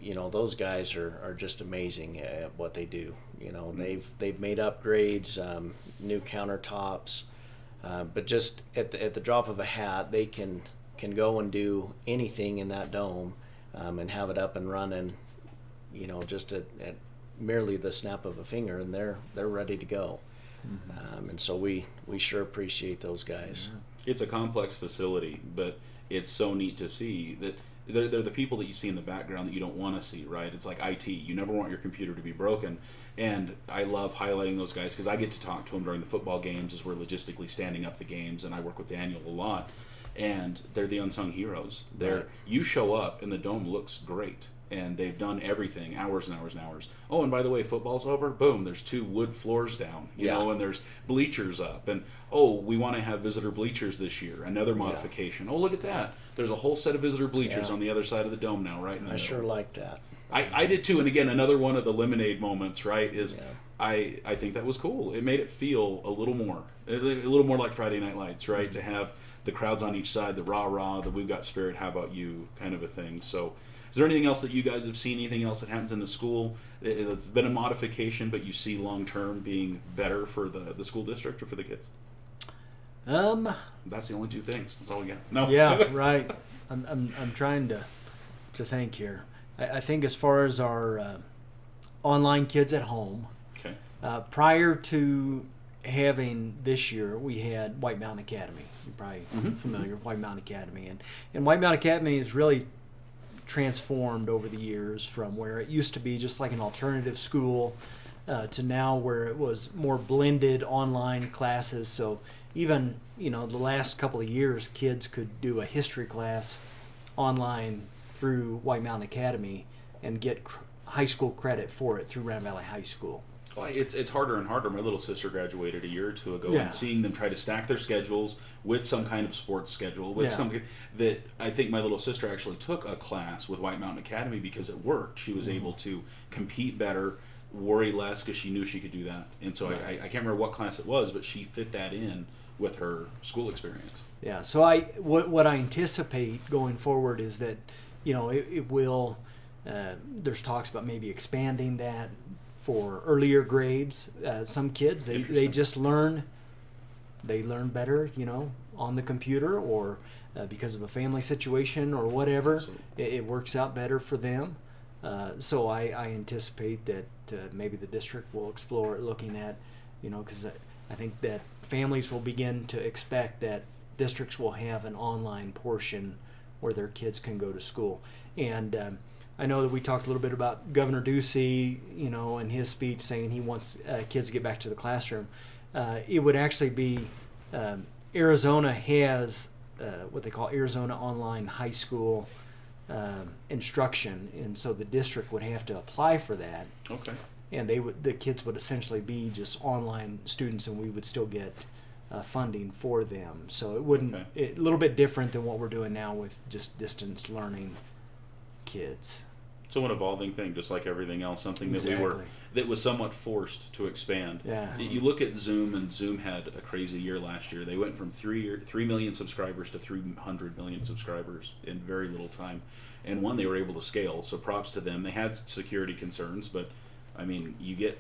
S2: Those guys are just amazing at what they do. They've made upgrades, new countertops, but just at the drop of a hat, they can go and do anything in that dome and have it up and running. Just at merely the snap of a finger, and they're ready to go. And so we sure appreciate those guys.
S1: It's a complex facility, but it's so neat to see that they're the people that you see in the background that you don't want to see, right? It's like IT. You never want your computer to be broken. And I love highlighting those guys because I get to talk to them during the football games as we're logistically standing up the games, and I work with Daniel a lot. And they're the unsung heroes. You show up and the dome looks great, and they've done everything, hours and hours and hours. Oh, and by the way, football's over. Boom, there's 2 wood floors down, and there's bleachers up. And we want to have visitor bleachers this year. Another modification. Oh, look at that. There's a whole set of visitor bleachers on the other side of the dome now, right in the middle.
S2: Sure like that.
S1: I did too. And again, another one of the lemonade moments, right? Is I think that was cool. It made it feel a little more like Friday Night Lights, right? To have the crowds on each side, the rah-rah, the we've got spirit, how about you kind of a thing. So is there anything else that you guys have seen, anything else that happens in the school? It's been a modification, but you see long-term being better for the school district or for the kids? That's the only 2 things. That's all we got. No.
S3: Yeah, right. I'm trying to think here. I think as far as our online kids at home,
S1: Okay.
S3: Prior to having this year, we had White Mountain Academy. You're probably familiar with White Mountain Academy. And White Mountain Academy has really transformed over the years from where it used to be just like an alternative school to now where it was more blended online classes. So even, the last couple of years, kids could do a history class online through White Mountain Academy and get high school credit for it through Grand Valley High School.
S1: Well, it's harder and harder. My little sister graduated a year or 2 ago, and seeing them try to stack their schedules with some kind of sports schedule, with something that I think my little sister actually took a class with White Mountain Academy because it worked. She was able to compete better, worry less because she knew she could do that. And so I can't remember what class it was, but she fit that in with her school experience.
S3: Yeah. So what I anticipate going forward is that it will. There's talks about maybe expanding that for earlier grades. Some kids they just learn better, on the computer or because of a family situation or whatever. It works out better for them. So I anticipate that maybe the district will explore looking at, because I think that families will begin to expect that districts will have an online portion where their kids can go to school. And I know that we talked a little bit about Governor Ducey, in his speech saying he wants kids to get back to the classroom. It would actually be Arizona has what they call Arizona Online High School instruction, and so the district would have to apply for that.
S1: Okay.
S3: And the kids would essentially be just online students, and we would still get funding for them. So it wouldn't a little bit different than what we're doing now with just distance learning kids.
S1: So an evolving thing, just like everything else, something that was somewhat forced to expand.
S3: Yeah.
S1: You look at Zoom, and Zoom had a crazy year last year. They went from 3 million subscribers to 300 million subscribers in very little time. And they were able to scale, so props to them. They had security concerns, but I mean, you get,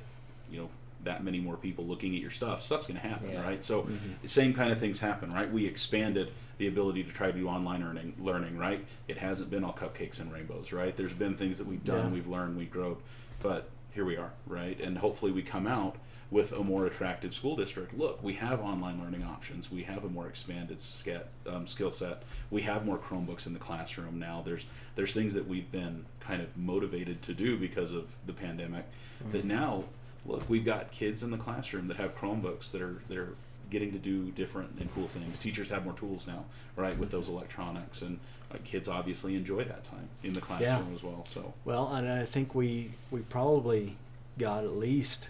S1: that many more people looking at your stuff's going to happen, right? So same kind of things happen, right? We expanded the ability to try to do online learning, right? It hasn't been all cupcakes and rainbows, right? There's been things that we've done, we've learned, we've grown, but here we are, right? And hopefully we come out with a more attractive school district. Look, we have online learning options. We have a more expanded skill set. We have more Chromebooks in the classroom now. There's things that we've been kind of motivated to do because of the pandemic. That now, look, we've got kids in the classroom that have Chromebooks that are getting to do different and cool things. Teachers have more tools now, right, with those electronics, and kids obviously enjoy that time in the classroom as well. So
S3: well, and I think we probably got at least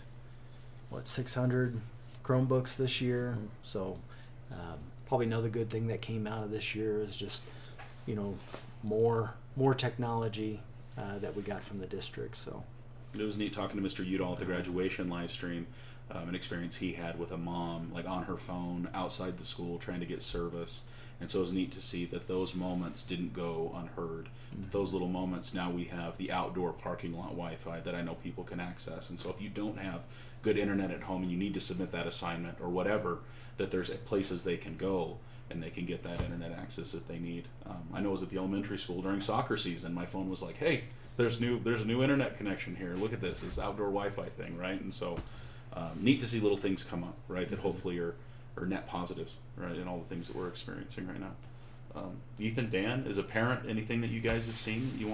S3: 600 Chromebooks this year. So probably another good thing that came out of this year is just more technology that we got from the district. So
S1: it was neat talking to Mr. Udall at the graduation live stream. An experience he had with a mom, like on her phone outside the school trying to get service. And so it was neat to see that those moments didn't go unheard. Those little moments, now we have the outdoor parking lot Wi-Fi that I know people can access. And so if you don't have good internet at home and you need to submit that assignment or whatever, that there's places they can go and they can get that internet access that they need. I know I was at the elementary school during soccer season. My phone was like, hey, there's a new internet connection here. Look at this outdoor Wi-Fi thing, right? And so neat to see little things come up, right, that hopefully are net positives, right, in all the things that we're experiencing right now. Ethan, Dan, as a parent, anything that you guys have seen that you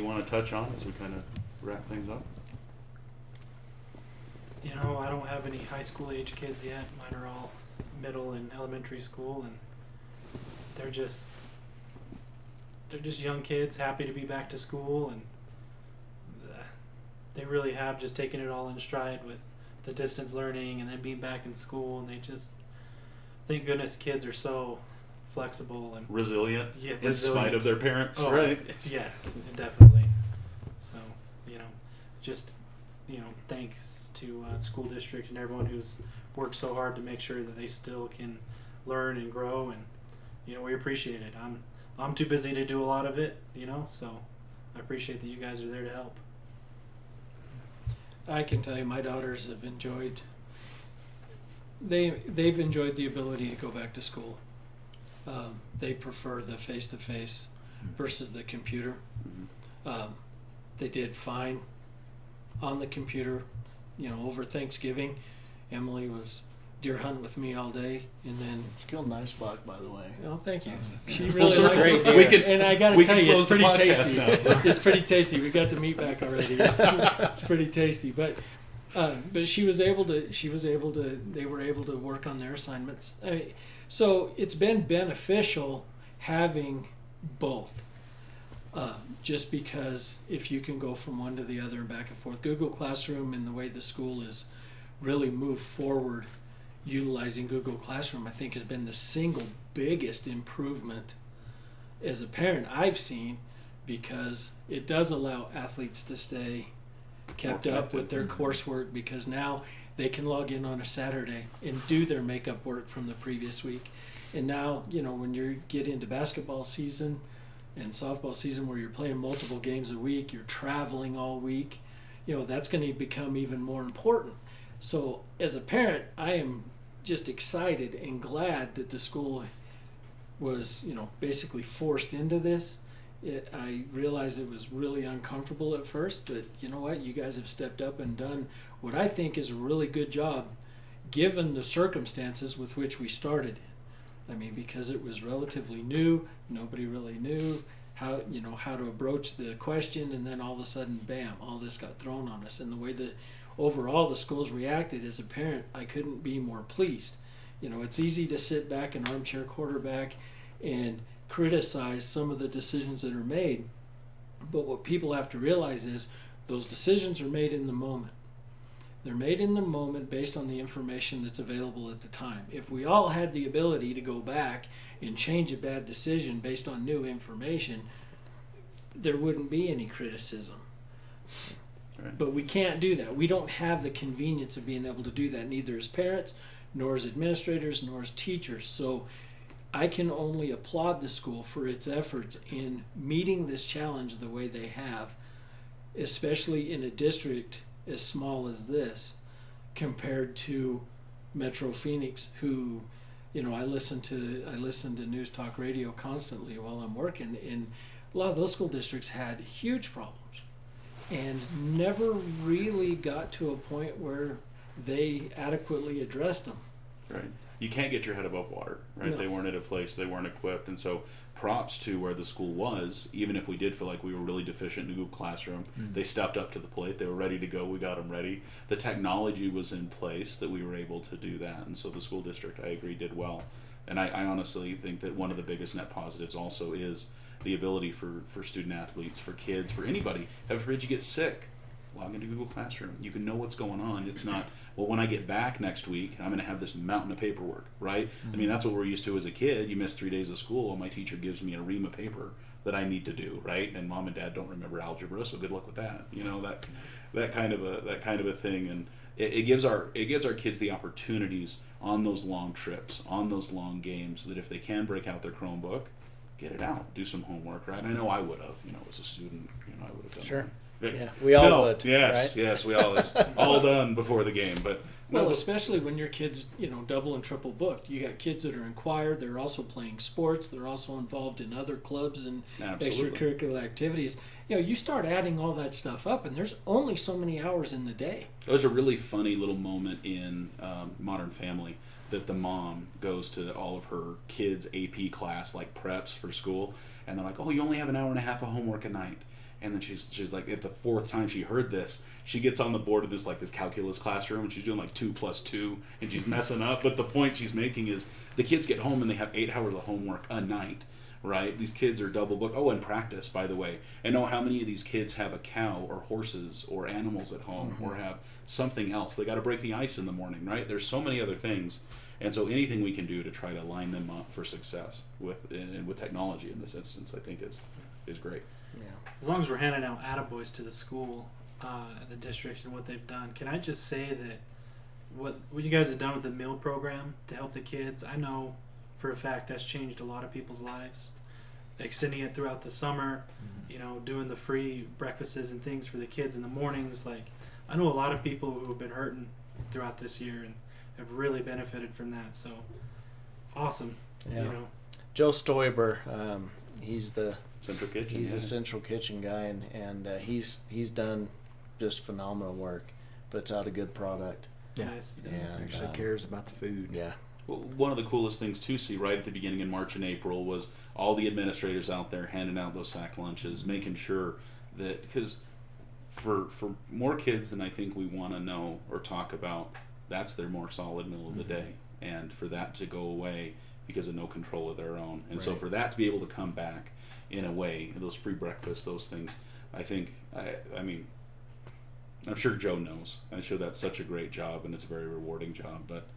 S1: want to touch on as we kind of wrap things up?
S5: I don't have any high school age kids yet. Mine are all middle and elementary school, and they're just young kids happy to be back to school, and they really have just taken it all in stride with the distance learning and then being back in school, and they just, thank goodness kids are so flexible and
S1: resilient in spite of their parents, right?
S5: Yes, definitely. So, thanks to the school district and everyone who's worked so hard to make sure that they still can learn and grow, and we appreciate it. I'm too busy to do a lot of it, so I appreciate that you guys are there to help.
S4: I can tell you my daughters have enjoyed they've enjoyed the ability to go back to school. They prefer the face-to-face versus the computer. They did fine on the computer. Over Thanksgiving, Emily was deer hunting with me all day, and then
S2: She killed a nice buck, by the way.
S4: oh, thank you. She
S1: It's
S4: really
S1: full
S4: likes
S1: circle.
S4: it. And I got to tell you, it's
S1: close the
S4: pretty
S1: podcast
S4: tasty.
S1: now, so.
S4: It's pretty tasty. We got the meat back already. It's pretty tasty, but she was able to. They were able to work on their assignments. So it's been beneficial having both. Just because if you can go from one to the other and back and forth, Google Classroom and the way the school is really moved forward utilizing Google Classroom, I think has been the single biggest improvement as a parent I've seen, because it does allow athletes to stay kept up with their coursework, because now they can log in on a Saturday and do their makeup work from the previous week. And now, when you get into basketball season and softball season where you're playing multiple games a week, you're traveling all week, that's going to become even more important. So as a parent, I am just excited and glad that the school was, basically forced into this. I realized it was really uncomfortable at first, but you know what? You guys have stepped up and done what I think is a really good job given the circumstances with which we started. Because it was relatively new, nobody really knew how to approach the question, and then all of a sudden, bam, all this got thrown on us. And the way that overall the schools reacted, as a parent, I couldn't be more pleased. It's easy to sit back an armchair quarterback and criticize some of the decisions that are made, but what people have to realize is those decisions are made in the moment. They're made in the moment based on the information that's available at the time. If we all had the ability to go back and change a bad decision based on new information, there wouldn't be any criticism. Right. But we can't do that. We don't have the convenience of being able to do that, neither as parents, nor as administrators, nor as teachers. So I can only applaud the school for its efforts in meeting this challenge the way they have, especially in a district as small as this compared to Metro Phoenix, who, I listen to News Talk Radio constantly while I'm working, and a lot of those school districts had huge problems and never really got to a point where they adequately addressed them.
S1: Right. You can't get your head above water, right?
S4: No.
S1: They weren't at a place, they weren't equipped, and so props to where the school was. Even if we did feel like we were really deficient in the Google Classroom, they stepped up to the plate. They were ready to go. We got them ready. The technology was in place that we were able to do that, and so the school district, I agree, did well. And I honestly think that one of the biggest net positives also is the ability for student athletes, for kids, for anybody. Heaven forbid you get sick, log into Google Classroom. You can know what's going on. It's not, well, when I get back next week, I'm going to have this mountain of paperwork, right? I mean, that's what we're used to as a kid. You miss 3 days of school, and my teacher gives me a ream of paper that I need to do, right? And mom and dad don't remember algebra, so good luck with that. You know, that kind of a thing. And it gives our kids the opportunities on those long trips, on those long games, that if they can break out their Chromebook, get it out, do some homework, right? I know I would have, as a student, I would have done
S2: Sure.
S1: that.
S2: Yeah, we all would.
S1: Yes,
S2: right?
S1: yes, we all. It's all done before the game, but
S4: Well, especially when your kids, double and triple booked. You got kids that are in choir. They're also playing sports. They're also involved in other clubs and
S1: Absolutely.
S4: extracurricular activities. You start adding all that stuff up, and there's only so many hours in the day.
S1: There's a really funny little moment in Modern Family that the mom goes to all of her kids' AP class, like preps for school, and they're like, "Oh, you only have an hour and a half of homework a night." And then she's like, at the fourth time she heard this, she gets on the board of this calculus classroom, and she's doing 2 + 2, and she's messing up. But the point she's making is the kids get home and they have 8 hours of homework a night, right? These kids are double booked. Oh, and practice, by the way. And know how many of these kids have a cow or horses or animals at home or have something else. They got to break the ice in the morning, right? There's so many other things. And so anything we can do to try to line them up for success with technology in this instance, I think is great.
S2: Yeah.
S5: As long as we're handing out attaboys to the school, the district, and what they've done, can I just say that what you guys have done with the meal program to help the kids, I know for a fact that's changed a lot of people's lives. Extending it throughout the summer, doing the free breakfasts and things for the kids in the mornings. I know a lot of people who have been hurting throughout this year and have really benefited from that. So awesome.
S2: Yeah. Joe Stoiber, he's the
S1: Central Kitchen.
S2: the Central Kitchen guy, and he's done just phenomenal work. Puts out a good product.
S3: Yeah.
S5: Nice.
S2: Yeah,
S3: Actually cares about the food.
S2: Yeah.
S1: Well, one of the coolest things to see right at the beginning in March and April was all the administrators out there handing out those sack lunches, making sure that, because for more kids than I think we want to know or talk about, that's their more solid meal of the day. And for that to go away because of no control of their own. And so for that to be able to come back in a way, those free breakfasts, those things, I think, I mean, I'm sure Joe knows. I'm sure that's such a great job, and it's a very rewarding job, but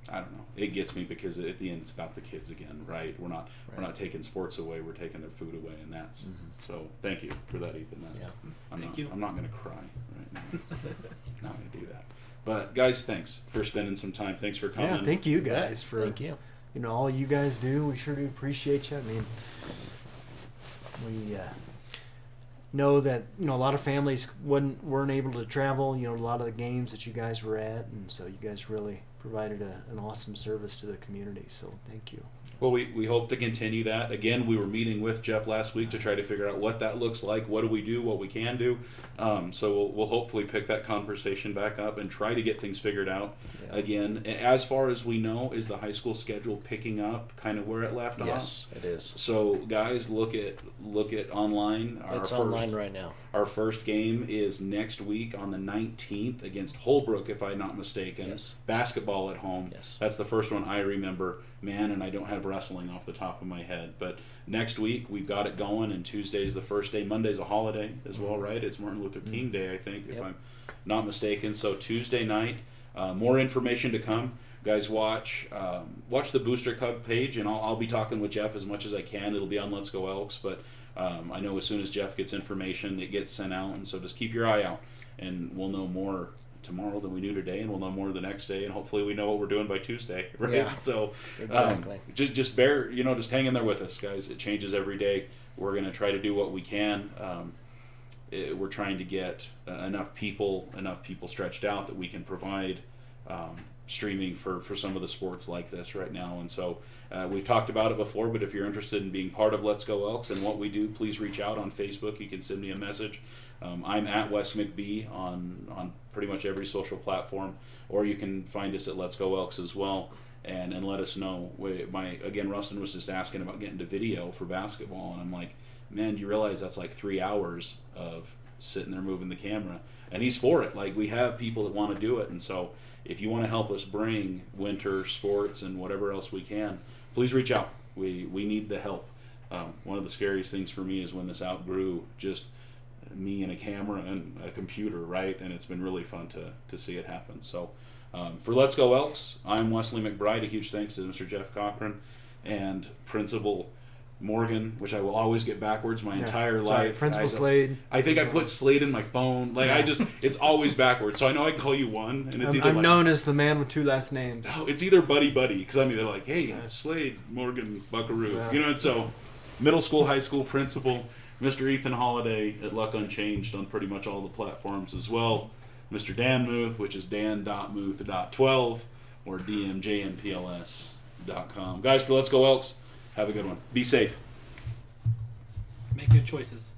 S1: I don't know. It gets me because at the end it's about the kids again, right? We're not taking sports away. We're taking their food away, and that's so. Thank you for that, Ethan. That's,
S5: Thank you.
S1: I'm not going to cry right now. Not going to do that. But guys, thanks for spending some time. Thanks for coming.
S3: Yeah, thank you guys for
S2: Thank you.
S3: all you guys do. We sure do appreciate you. I mean, we know that a lot of families weren't able to travel. A lot of the games that you guys were at, and so you guys really provided an awesome service to the community. So thank you.
S1: Well, we hope to continue that. Again, we were meeting with Jeff last week to try to figure out what that looks like, what do we do, what we can do. So we'll hopefully pick that conversation back up and try to get things figured out.
S2: Yeah.
S1: Again, as far as we know, is the high school schedule picking up kind of where it left off?
S2: Yes, it is.
S1: So guys, look at online.
S2: It's online right now.
S1: Our first game is next week on the 19th against Holbrook, if I'm not mistaken.
S2: Yes.
S1: Basketball at home.
S2: Yes.
S1: That's the first one I remember. Man, and I don't have wrestling off the top of my head. But next week, we've got it going, and Tuesday's the first day. Monday's a holiday as well, right? It's Martin Luther King Day, I think, if I'm not mistaken. So Tuesday night, more information to come. Guys, watch the Booster Club page, and I'll be talking with Jeff as much as I can. It'll be on Let's Go Elks, but I know as soon as Jeff gets information, it gets sent out, and so just keep your eye out, and we'll know more tomorrow than we knew today, and we'll know more the next day, and hopefully we know what we're doing by Tuesday, right?
S2: Yeah,
S1: so
S2: exactly.
S1: Just bear, just hang in there with us, guys. It changes every day. We're going to try to do what we can. We're trying to get enough people stretched out that we can provide streaming for some of the sports like this right now. And so we've talked about it before, but if you're interested in being part of Let's Go Elks and what we do, please reach out on Facebook. You can send me a message. I'm at Wes McBee on pretty much every social platform, or you can find us at Let's Go Elks as well, and let us know. Rustin was just asking about getting to video for basketball, and I'm like, man, do you realize that's like 3 hours of sitting there moving the camera? And he's for it. Like, we have people that want to do it, and so if you want to help us bring winter sports and whatever else we can, please reach out. We need the help. One of the scariest things for me is when this outgrew just me and a camera and a computer, right? And it's been really fun to see it happen. So for Let's Go Elks, I'm Wesley McBride. A huge thanks to Mr. Jeff Cochran and Principal Morgan, which I will always get backwards my entire life.
S6: Principal Slade.
S1: I think I put Slade in my phone. Like, it's always backwards. So I know I call you one, and it's
S6: I'm known as the man with two last names.
S1: Oh, it's either Buddy, because I mean they're like, hey, Slade Morgan Buckaroo, And so middle school, high school principal, Mr. Ethan Holiday at Luck Unchanged on pretty much all the platforms as well. Mr. Dan Muth, which is dan.muth.12 or dmjmpls.com. Guys, for Let's Go Elks, have a good one. Be safe.
S5: Make good choices.